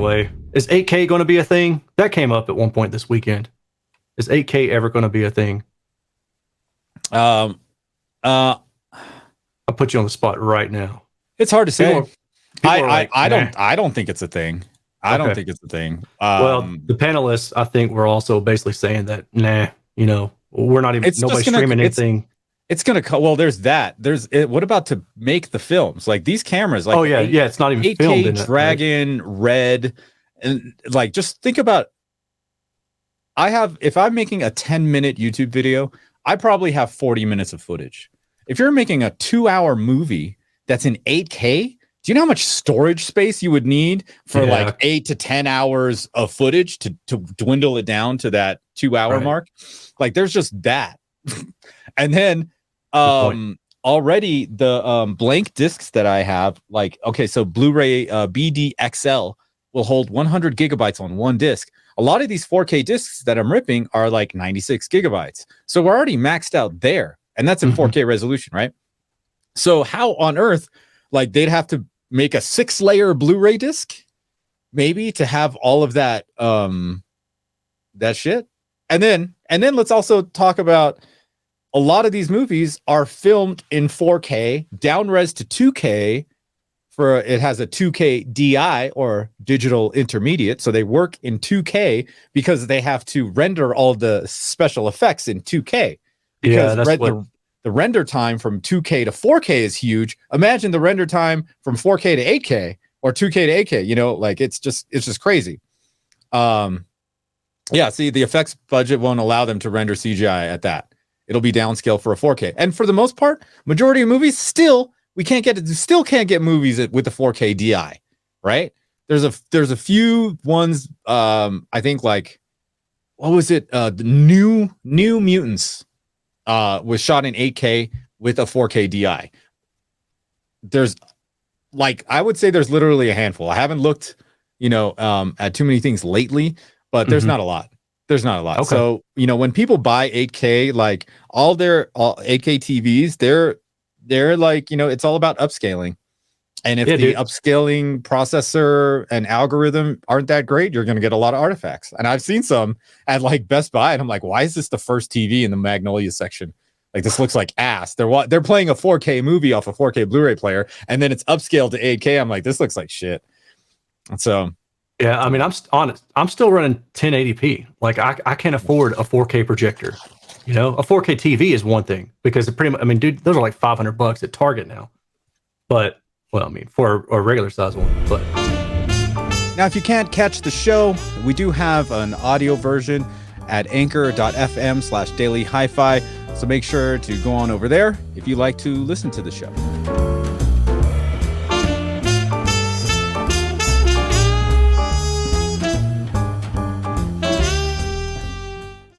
way, is 8K going to be a thing? That came up at one point this weekend. Is 8K ever going to be a thing? I'll put you on the spot right now. It's hard to say. I don't think it's a thing. I don't think it's a thing. Well, the panelists, I think, were also basically saying that, we're not even, nobody's streaming anything. It's going to, well, there's that. What about to make the films? Like these cameras, like, it's not even 8K filmed in Dragon, Red, and like, just think about, if I'm making a 10-minute YouTube video, I probably have 40 minutes of footage. If you're making a 2-hour movie that's in 8K, do you know how much storage space you would need for like 8 to 10 hours of footage to dwindle it down to that 2-hour mark? Like there's just that. And then already the blank discs that I have, like, okay, so Blu-ray BDXL will hold 100 gigabytes on one disc. A lot of these 4K discs that I'm ripping are like 96 gigabytes. So we're already maxed out there. And that's in 4K resolution, right? So how on earth, like they'd have to make a 6-layer Blu-ray disc, maybe, to have all of that that shit. And then let's also talk about a lot of these movies are filmed in 4K, down-res to 2K. It has a 2K DI or digital intermediate, so they work in 2K because they have to render all the special effects in 2K. Because the render time from 2K to 4K is huge. Imagine the render time from 4K to 8K or 2K to 8K. Like it's just crazy. See, the effects budget won't allow them to render CGI at that. It'll be downscale for a 4K, and for the most part, majority of movies still can't get movies with the 4K DI, right? There's a few ones. I think, like, what was it? The New Mutants was shot in 8K with a 4K DI. There's, like, I would say there's literally a handful. I haven't looked, at too many things lately, but there's not a lot. There's not a lot. Okay. So, when people buy 8K, like all 8K TVs, they're like, it's all about upscaling. And if the upscaling processor and algorithm aren't that great, you're going to get a lot of artifacts. And I've seen some at like Best Buy, and I'm like, why is this the first TV in the Magnolia section? Like, this looks like ass. They're playing a 4K movie off a 4K Blu-ray player, and then it's upscaled to 8K. I'm like, this looks like shit. And so, yeah, I mean, I'm honest. I'm still running 1080p. Like, I can't afford a 4K projector. A 4K TV is one thing, because pretty much, I mean, dude, those are like $500 at Target now. But, well, I mean, for a regular size one. But now, if you can't catch the show, we do have an audio version at anchor.fm/daily HiFi. So make sure to go on over there if you like to listen to the show.